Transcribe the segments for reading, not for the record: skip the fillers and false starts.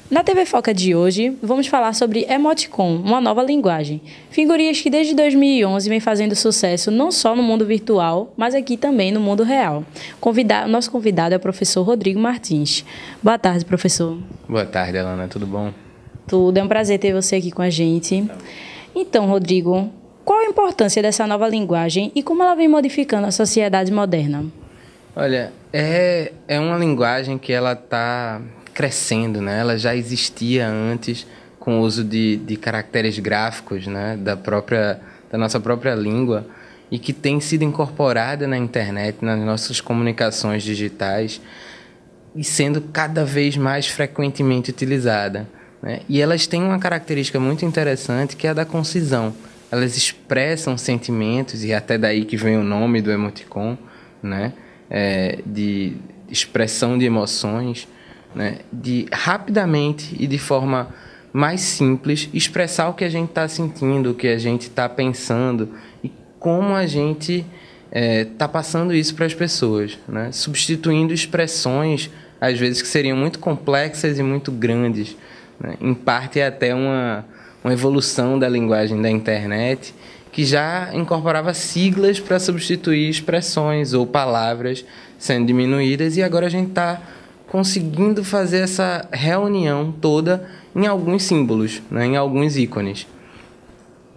Na TV Foca de hoje, vamos falar sobre Emoticon, uma nova linguagem. Figurinhas que desde 2011 vem fazendo sucesso não só no mundo virtual, mas aqui também no mundo real. Nosso convidado é o professor Rodrigo Martins. Boa tarde, professor. Boa tarde, Alana. Tudo bom? Tudo. É um prazer ter você aqui com a gente. Então, Rodrigo, qual a importância dessa nova linguagem e como ela vem modificando a sociedade moderna? Olha, é uma linguagem que ela está crescendo, né? Ela já existia antes com o uso de caracteres gráficos, né? Da nossa própria língua, e que tem sido incorporada na internet, nas nossas comunicações digitais, e sendo cada vez mais frequentemente utilizada, né? E elas têm uma característica muito interessante, que é a da concisão. Elas expressam sentimentos, e até daí que vem o nome do emoticon, né? De expressão de emoções, né? De rapidamente e de forma mais simples expressar o que a gente está sentindo, o que a gente está pensando e como a gente está passando isso para as pessoas, né? Substituindo expressões, às vezes, que seriam muito complexas e muito grandes, né? Em parte é até uma evolução da linguagem da internet, que já incorporava siglas para substituir expressões ou palavras sendo diminuídas, e agora a gente está conseguindo fazer essa reunião toda em alguns símbolos, né, em alguns ícones.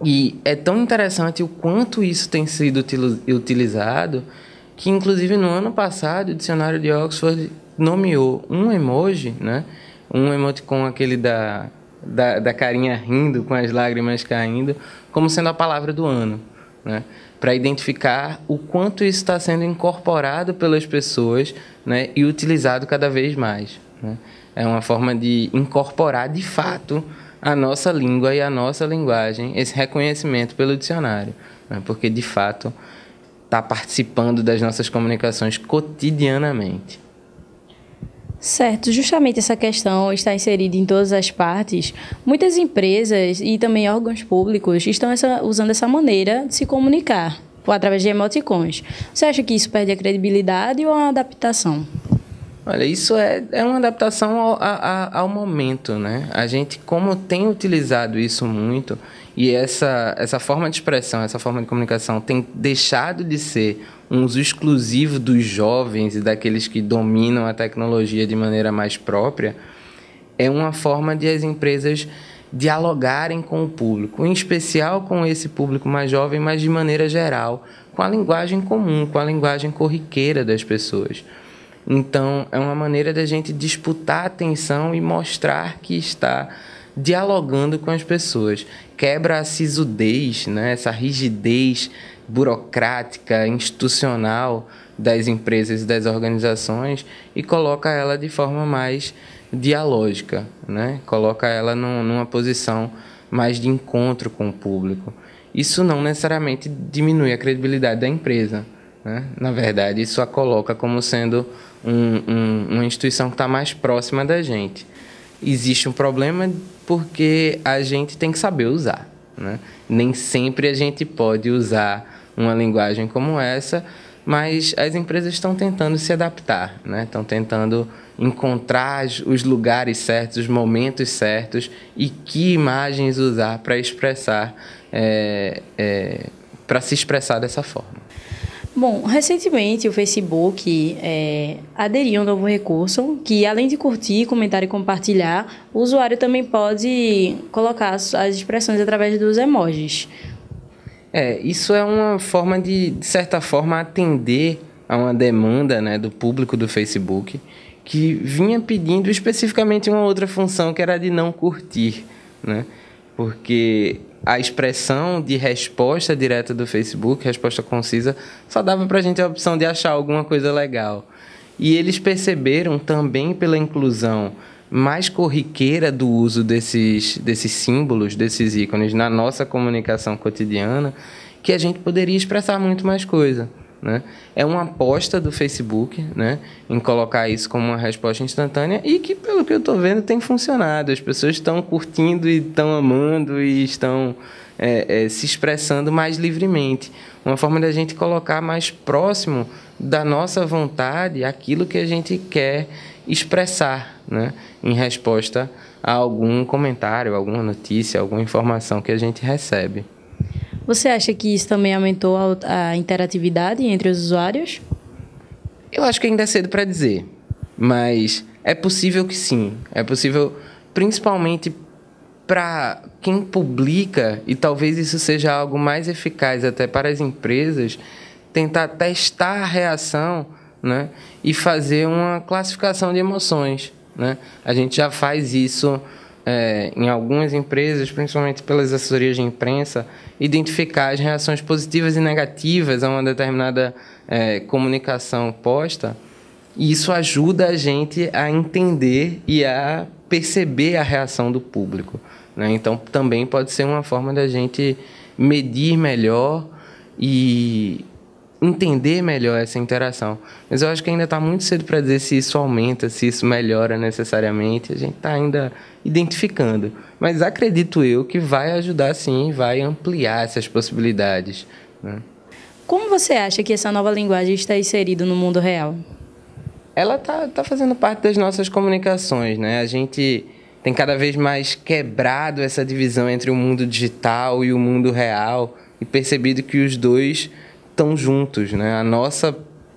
E é tão interessante o quanto isso tem sido utilizado, que inclusive no ano passado o dicionário de Oxford nomeou um emoji, né, um emoticon, aquele da carinha rindo, com as lágrimas caindo, como sendo a palavra do ano, né? Para identificar o quanto isso está sendo incorporado pelas pessoas, né? E utilizado cada vez mais, né? É uma forma de incorporar, de fato, a nossa língua e a nossa linguagem, esse reconhecimento pelo dicionário, né? Porque, de fato, está participando das nossas comunicações cotidianamente. Certo, justamente essa questão está inserida em todas as partes. Muitas empresas e também órgãos públicos estão usando essa maneira de se comunicar, através de emoticons. Você acha que isso perde a credibilidade ou a adaptação? Olha, isso é uma adaptação ao momento, né? A gente, como tem utilizado isso muito, e essa forma de expressão, essa forma de comunicação tem deixado de ser um uso exclusivo dos jovens e daqueles que dominam a tecnologia de maneira mais própria, é uma forma de as empresas dialogarem com o público, em especial com esse público mais jovem, mas de maneira geral, com a linguagem comum, com a linguagem corriqueira das pessoas. Então, é uma maneira da gente disputar a atenção e mostrar que está dialogando com as pessoas. Quebra a sisudez, né? Essa rigidez burocrática, institucional das empresas e das organizações, e coloca ela de forma mais dialógica, né? Coloca ela numa posição mais de encontro com o público. Isso não necessariamente diminui a credibilidade da empresa, né? Na verdade, isso a coloca como sendo uma instituição que está mais próxima da gente. Existe um problema porque a gente tem que saber usar, né? Nem sempre a gente pode usar uma linguagem como essa, mas as empresas estão tentando se adaptar, né? Estão tentando encontrar os lugares certos, os momentos certos e que imagens usar para expressar, para se expressar dessa forma. Bom, recentemente o Facebook aderiu a um novo recurso que, além de curtir, comentar e compartilhar, o usuário também pode colocar as expressões através dos emojis. Isso é uma forma de certa forma, atender a uma demanda, né, do público do Facebook, que vinha pedindo especificamente uma outra função, que era de não curtir, né? Porque a expressão de resposta direta do Facebook, resposta concisa, só dava para a gente a opção de achar alguma coisa legal. E eles perceberam também, pela inclusão mais corriqueira do uso desses símbolos, desses ícones na nossa comunicação cotidiana, que a gente poderia expressar muito mais coisa, né? É uma aposta do Facebook, né, em colocar isso como uma resposta instantânea, e que, pelo que eu estou vendo, tem funcionado. As pessoas estão curtindo e estão amando e estão se expressando mais livremente. Uma forma da gente colocar mais próximo da nossa vontade aquilo que a gente quer expressar, né, em resposta a algum comentário, alguma notícia, alguma informação que a gente recebe. Você acha que isso também aumentou a interatividade entre os usuários? Eu acho que ainda é cedo para dizer, mas é possível que sim. É possível, principalmente para quem publica, e talvez isso seja algo mais eficaz até para as empresas, tentar testar a reação, né, e fazer uma classificação de emoções, né? A gente já faz isso em algumas empresas, principalmente pelas assessorias de imprensa, identificar as reações positivas e negativas a uma determinada comunicação posta, e isso ajuda a gente a entender e a perceber a reação do público, né? Então, também pode ser uma forma da gente medir melhor e entender melhor essa interação. Mas eu acho que ainda está muito cedo para dizer se isso aumenta, se isso melhora necessariamente. A gente está ainda identificando. Mas acredito eu que vai ajudar sim, vai ampliar essas possibilidades, né? Como você acha que essa nova linguagem está inserida no mundo real? Ela tá fazendo parte das nossas comunicações, né? A gente tem cada vez mais quebrado essa divisão entre o mundo digital e o mundo real e percebido que os dois estão juntos, né? A nossa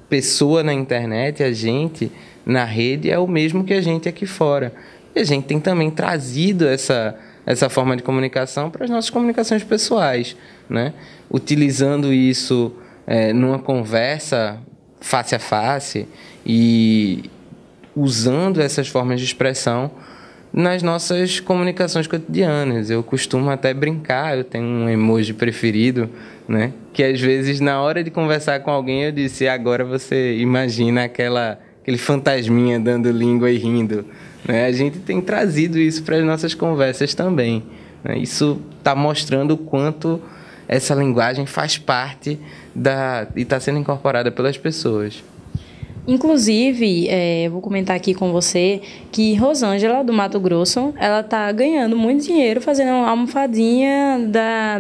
pessoa na internet, a gente na rede, é o mesmo que a gente aqui fora. E a gente tem também trazido essa forma de comunicação para as nossas comunicações pessoais, né? Utilizando isso numa conversa face a face e usando essas formas de expressão nas nossas comunicações cotidianas. Eu costumo até brincar, eu tenho um emoji preferido, né? Que às vezes na hora de conversar com alguém eu disse, agora você imagina aquele fantasminha dando língua e rindo, né? A gente tem trazido isso para as nossas conversas também, né? Isso está mostrando o quanto essa linguagem faz parte e está sendo incorporada pelas pessoas. Inclusive, vou comentar aqui com você que Rosângela, do Mato Grosso, ela está ganhando muito dinheiro fazendo uma almofadinha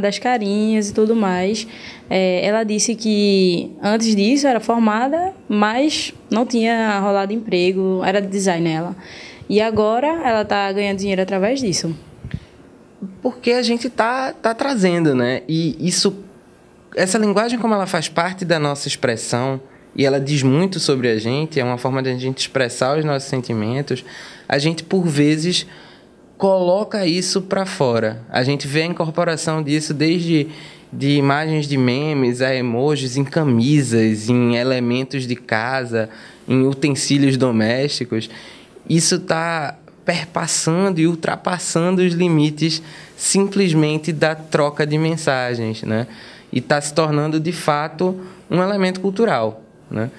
das carinhas e tudo mais. Ela disse que antes disso era formada, mas não tinha rolado emprego, era designer ela. E agora ela está ganhando dinheiro através disso. Porque a gente tá trazendo, né? E essa linguagem, como ela faz parte da nossa expressão, e ela diz muito sobre a gente, é uma forma de a gente expressar os nossos sentimentos, a gente, por vezes, coloca isso para fora. A gente vê a incorporação disso desde de imagens de memes a emojis em camisas, em elementos de casa, em utensílios domésticos. Isso está perpassando e ultrapassando os limites simplesmente da troca de mensagens, né? E está se tornando, de fato, um elemento cultural, né?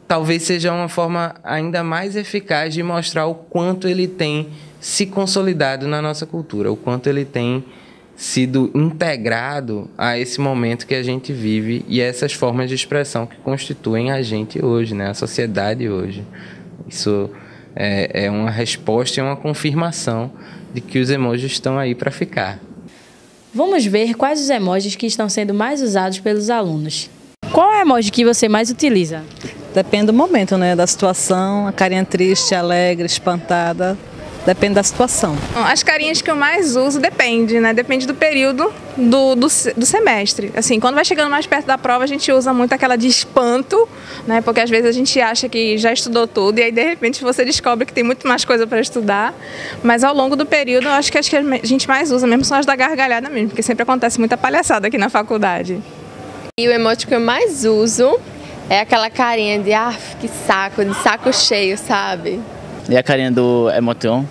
Talvez seja uma forma ainda mais eficaz de mostrar o quanto ele tem se consolidado na nossa cultura, o quanto ele tem sido integrado a esse momento que a gente vive e essas formas de expressão que constituem a gente hoje, né? A sociedade hoje. Isso é uma resposta e uma confirmação de que os emojis estão aí para ficar. Vamos ver quais os emojis que estão sendo mais usados pelos alunos. Qual é o emoji que você mais utiliza? Depende do momento, né? Da situação, a carinha triste, alegre, espantada. Depende da situação. As carinhas que eu mais uso depende, né? Depende do período do semestre. Assim, quando vai chegando mais perto da prova, a gente usa muito aquela de espanto, né? Porque às vezes a gente acha que já estudou tudo e aí de repente você descobre que tem muito mais coisa para estudar. Mas ao longo do período, eu acho que as que a gente mais usa mesmo são as da gargalhada mesmo, porque sempre acontece muita palhaçada aqui na faculdade. E o emoji que eu mais uso é aquela carinha de que saco, de saco cheio, sabe? E a carinha do emoticon,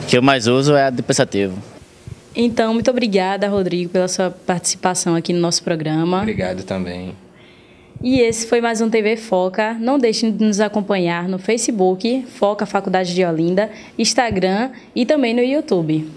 que eu mais uso é a de pensativo. Então, muito obrigada, Rodrigo, pela sua participação aqui no nosso programa. Obrigado também. E esse foi mais um TV Foca. Não deixem de nos acompanhar no Facebook, Foca Faculdade de Olinda, Instagram e também no YouTube.